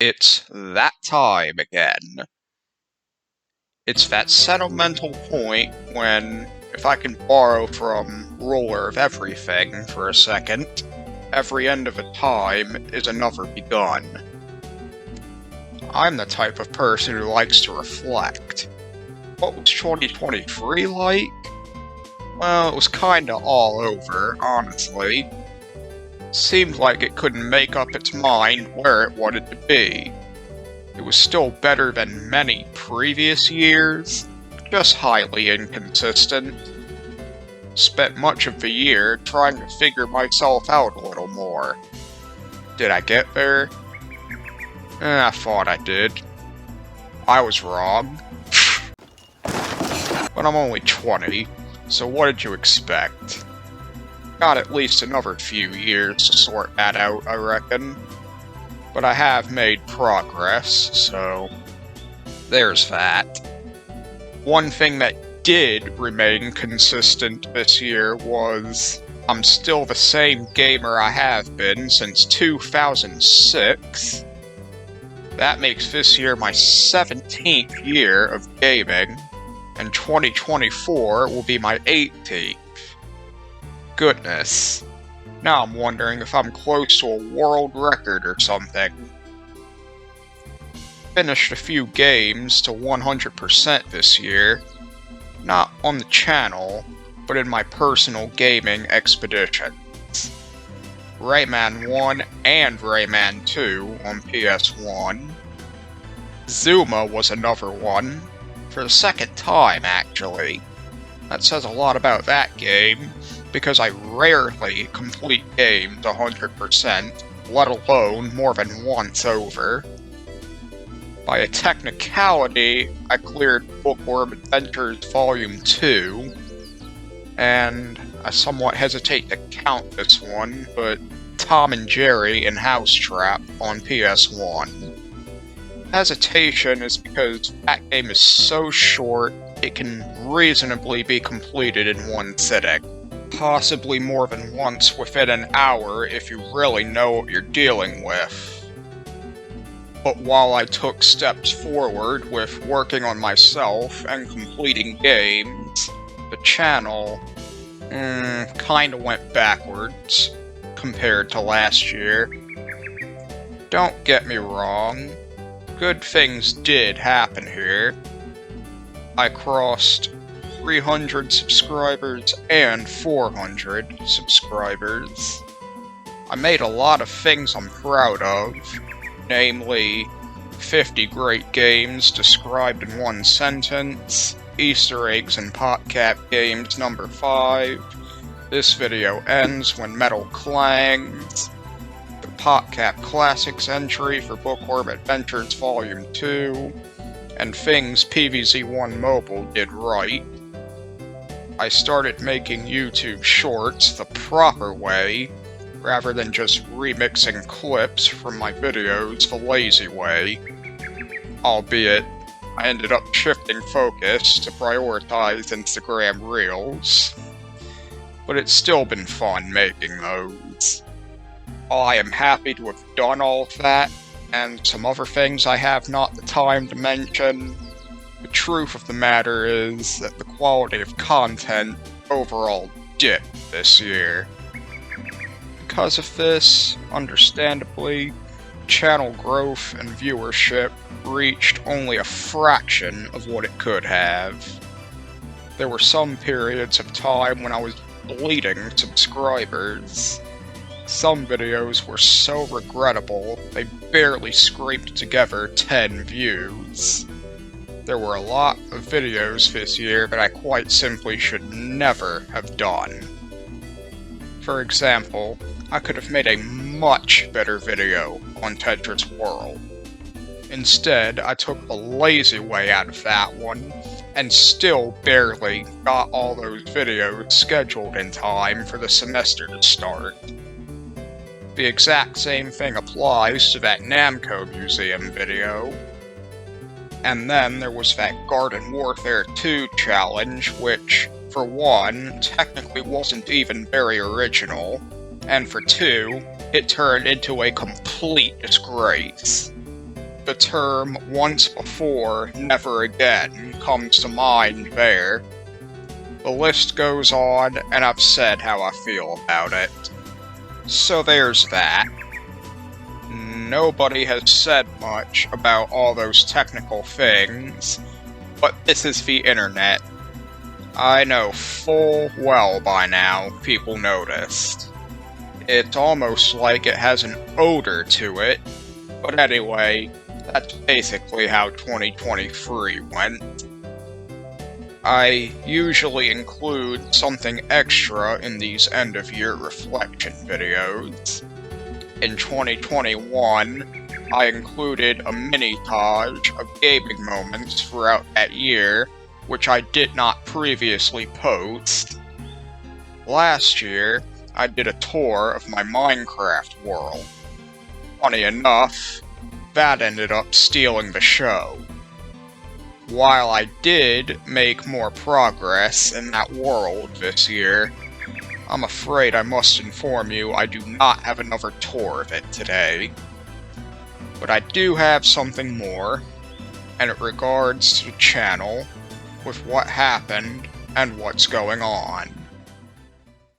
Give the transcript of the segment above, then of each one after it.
It's that time again. It's that sentimental point when, if I can borrow from Ruler of Everything for a second, every end of a time is another begun. I'm the type of person who likes to reflect. What was 2023 like? Well, it was kinda all over, honestly. Seemed like it couldn't make up its mind where it wanted to be. It was still better than many previous years, just highly inconsistent. Spent much of the year trying to figure myself out a little more. Did I get there? I thought I did. I was wrong. But I'm only 20, so what did you expect? Got at least another few years to sort that out, I reckon. But I have made progress, so there's that. One thing that did remain consistent this year was I'm still the same gamer I have been since 2006. That makes this year my 17th year of gaming, and 2024 will be my 18th. Goodness. Now I'm wondering if I'm close to a world record or something. Finished a few games to 100% this year. Not on the channel, but in my personal gaming expeditions. Rayman 1 and Rayman 2 on PS1. Zuma was another one. For the second time, actually. That says a lot about that game, because I rarely complete games 100%, let alone more than once over. By a technicality, I cleared Bookworm Adventures Volume 2, and I somewhat hesitate to count this one, but Tom and Jerry and Housetrap on PS1. Hesitation is because that game is so short, it can reasonably be completed in one sitting. Possibly more than once within an hour if you really know what you're dealing with. But while I took steps forward with working on myself and completing games, the channel kinda went backwards compared to last year. Don't get me wrong, good things did happen here. I crossed 300 subscribers and 400 subscribers. I made a lot of things I'm proud of, namely 50 great games described in one sentence, Easter eggs in PodCap Games number 5, this video ends when metal clangs, the PodCap Classics entry for Bookworm Adventures Volume 2, and things PVZ1 Mobile did right. I started making YouTube shorts the proper way, rather than just remixing clips from my videos the lazy way. Albeit, I ended up shifting focus to prioritize Instagram Reels. But it's still been fun making those. I am happy to have done all of that, and some other things I have not the time to mention. The truth of the matter is that the quality of content overall dipped this year. Because of this, understandably, channel growth and viewership reached only a fraction of what it could have. There were some periods of time when I was bleeding subscribers. Some videos were so regrettable, they barely scraped together 10 views. There were a lot of videos this year that I quite simply should never have done. For example, I could have made a much better video on Tetris World. Instead, I took the lazy way out of that one, and still barely got all those videos scheduled in time for the semester to start. The exact same thing applies to that Namco Museum video. And then there was that Garden Warfare 2 challenge, which, for one, technically wasn't even very original, and for two, it turned into a complete disgrace. The term once before, never again comes to mind there. The list goes on, and I've said how I feel about it. So there's that. Nobody has said much about all those technical things, but this is the internet. I know full well by now people noticed. It's almost like it has an odor to it, but anyway, that's basically how 2023 went. I usually include something extra in these end-of-year reflection videos. In 2021, I included a mini-tage of gaming moments throughout that year, which I did not previously post. Last year, I did a tour of my Minecraft world. Funny enough, that ended up stealing the show. While I did make more progress in that world this year, I'm afraid I must inform you I do not have another tour of it today. But I do have something more, and it regards to the channel, with what happened and what's going on.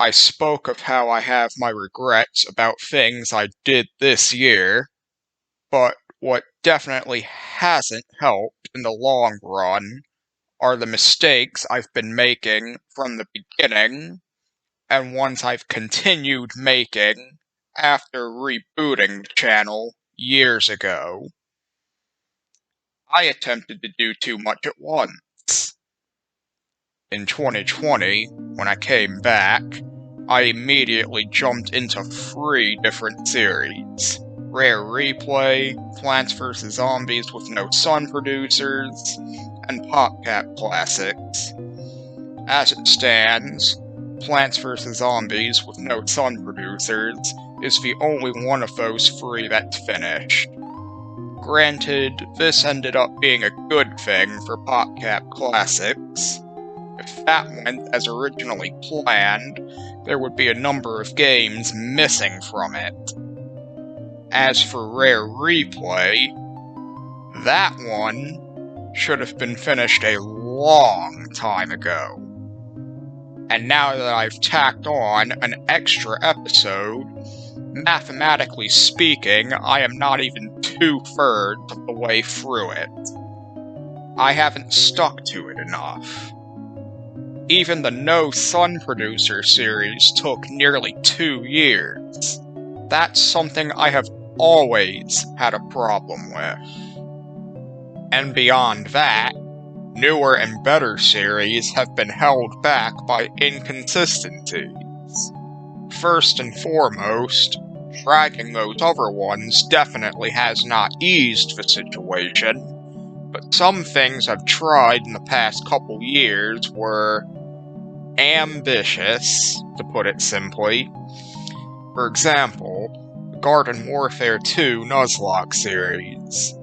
I spoke of how I have my regrets about things I did this year, but what definitely hasn't helped in the long run are the mistakes I've been making from the beginning, and ones I've continued making after rebooting the channel years ago. I attempted to do too much at once. In 2020, when I came back, I immediately jumped into 3 different series. Rare Replay, Plants vs. Zombies with no Sun producers, and PopCap Classics. As it stands, Plants vs. Zombies with no Sun producers is the only one of those 3 that's finished. Granted, this ended up being a good thing for PopCap Classics. If that went as originally planned, there would be a number of games missing from it. As for Rare Replay, that one should have been finished a long time ago. And now that I've tacked on an extra episode, mathematically speaking, I am not even 2/3 of the way through it. I haven't stuck to it enough. Even the No Sun Producer series took nearly 2 years. That's something I have always had a problem with. And beyond that, newer and better series have been held back by inconsistencies. First and foremost, dragging those other ones definitely has not eased the situation, but some things I've tried in the past couple years were ambitious, to put it simply. For example, the Garden Warfare 2 Nuzlocke series.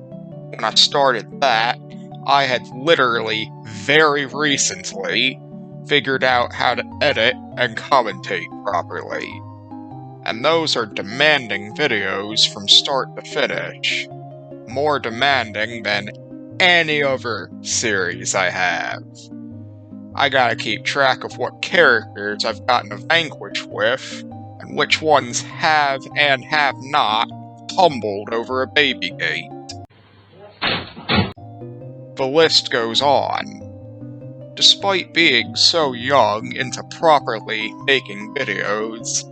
When I started that, I had literally, very recently, figured out how to edit and commentate properly. And those are demanding videos from start to finish. More demanding than any other series I have. I gotta keep track of what characters I've gotten a vanquish with, and which ones have and have not tumbled over a baby gate. The list goes on. Despite being so young into properly making videos,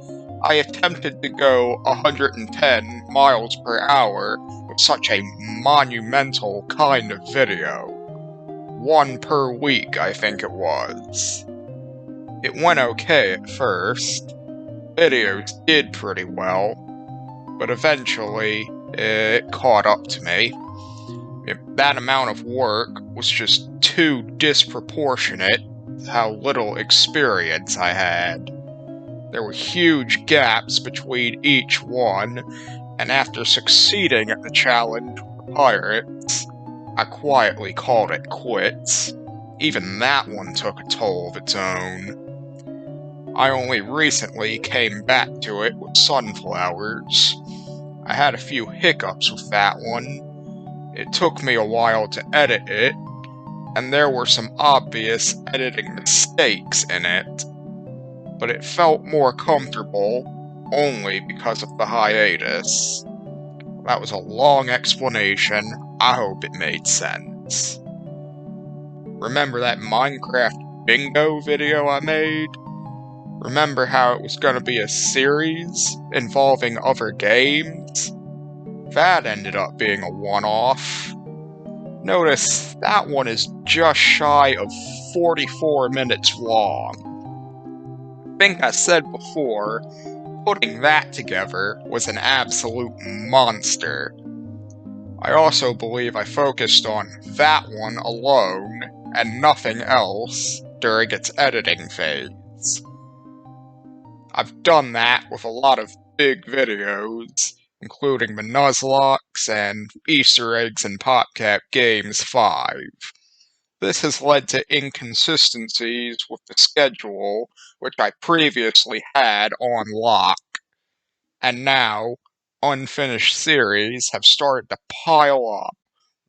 I attempted to go 110 miles per hour with such a monumental kind of video. 1 per week, I think it was. It went okay at first. Videos did pretty well, but eventually it caught up to me. That amount of work was just too disproportionate to how little experience I had. There were huge gaps between each one, and after succeeding at the challenge with the pirates, I quietly called it quits. Even that one took a toll of its own. I only recently came back to it with sunflowers. I had a few hiccups with that one, It took me a while to edit it, and there were some obvious editing mistakes in it, but it felt more comfortable only because of the hiatus. That was a long explanation. I hope it made sense. Remember that Minecraft bingo video I made? Remember how it was gonna be a series involving other games? That ended up being a one-off. Notice that one is just shy of 44 minutes long. I think I said before, putting that together was an absolute monster. I also believe I focused on that one alone and nothing else during its editing phase. I've done that with a lot of big videos, including the Nuzlocke and Easter eggs in PopCap Games 5. This has led to inconsistencies with the schedule, which I previously had on lock. And now, unfinished series have started to pile up,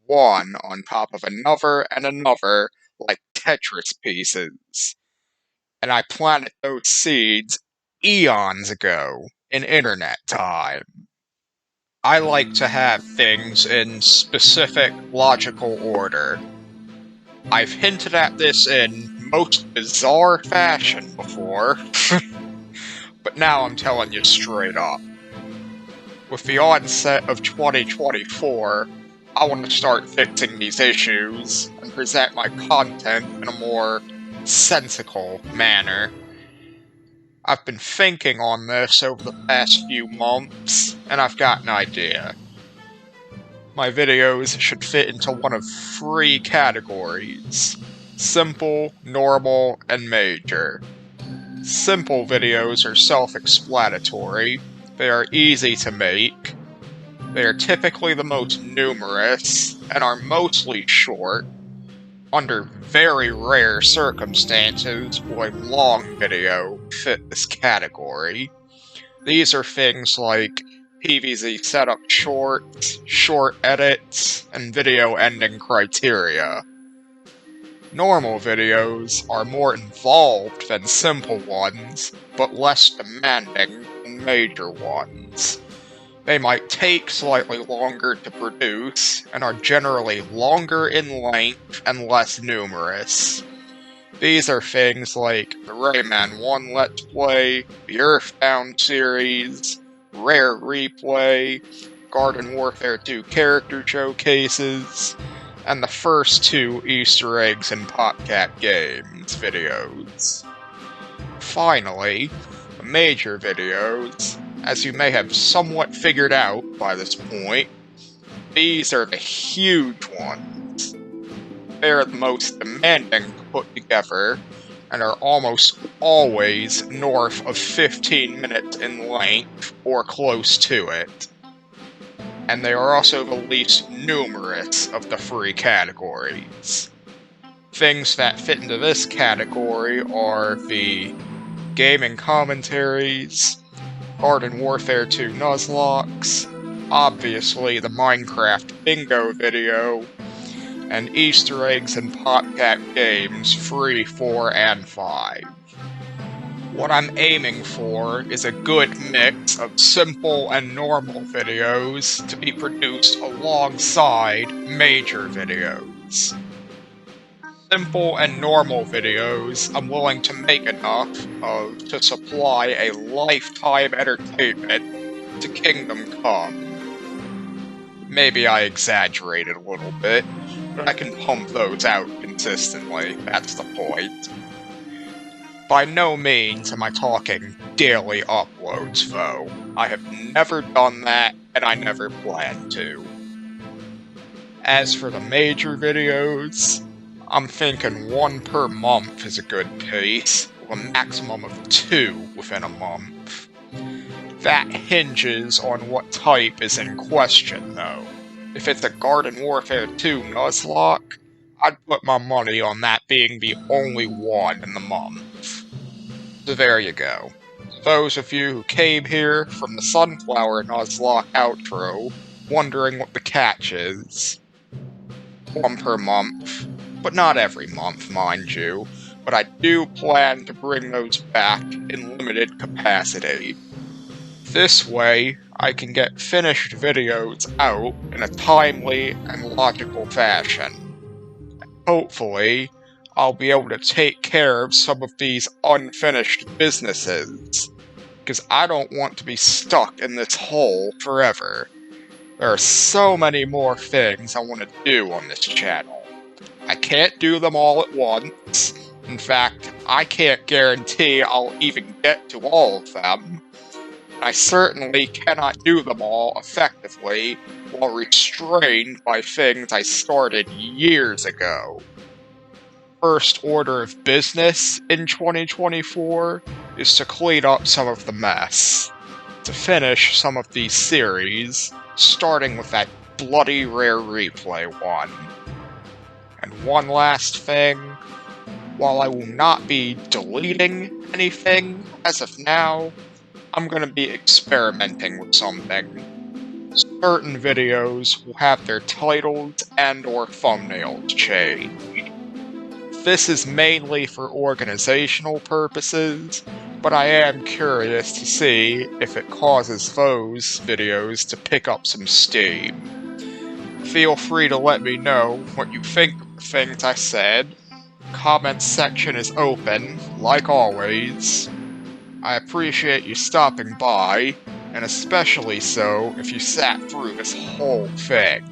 one on top of another and another, like Tetris pieces. And I planted those seeds eons ago in internet time. I like to have things in specific logical order. I've hinted at this in most bizarre fashion before, but now I'm telling you straight up. With the onset of 2024, I want to start fixing these issues and present my content in a more sensical manner. I've been thinking on this over the past few months, and I've got an idea. My videos should fit into one of three categories: simple, normal, and major. Simple videos are self-explanatory. They are easy to make. They are typically the most numerous, and are mostly short. Under very rare circumstances will a long video fit this category. These are things like PvZ setup shorts, short edits, and video ending criteria. Normal videos are more involved than simple ones, but less demanding than major ones. They might take slightly longer to produce, and are generally longer in length and less numerous. These are things like the Rayman 1 Let's Play, the Earthbound series, Rare Replay, Garden Warfare 2 character showcases, and the first two Easter eggs in PopCap Games videos. Finally, the major videos. As you may have somewhat figured out by this point, these are the huge ones. They are the most demanding to put together, and are almost always north of 15 minutes in length, or close to it. And they are also the least numerous of the three categories. Things that fit into this category are the gaming commentaries, Garden Warfare 2 Nuzlocke, obviously the Minecraft bingo video, and Easter eggs in PopCap Games 3, 4, and 5. What I'm aiming for is a good mix of simple and normal videos to be produced alongside major videos. Simple and normal videos I'm willing to make enough of to supply a lifetime entertainment to Kingdom Come. Maybe I exaggerated a little bit, but I can pump those out consistently, that's the point. By no means am I talking daily uploads, though. I have never done that, and I never plan to. As for the major videos, I'm thinking one per month is a good pace, with a maximum of 2 within a month. That hinges on what type is in question, though. If it's a Garden Warfare 2 Nuzlocke, I'd put my money on that being the only one in the month. So there you go. Those of you who came here from the Sunflower Nuzlocke outro, wondering what the catch is, one per month, but not every month, mind you. But I do plan to bring those back in limited capacity. This way, I can get finished videos out in a timely and logical fashion. Hopefully, I'll be able to take care of some of these unfinished businesses, because I don't want to be stuck in this hole forever. There are so many more things I want to do on this channel. I can't do them all at once. In fact, I can't guarantee I'll even get to all of them. I certainly cannot do them all effectively while restrained by things I started years ago. First order of business in 2024 is to clean up some of the mess, to finish some of these series, starting with that bloody rare replay one. And one last thing, while I will not be deleting anything as of now, I'm going to be experimenting with something. Certain videos will have their titles and or thumbnails changed. This is mainly for organizational purposes, but I am curious to see if it causes those videos to pick up some steam. Feel free to let me know what you think of the things I said. Comments section is open, like always. I appreciate you stopping by, and especially so if you sat through this whole thing.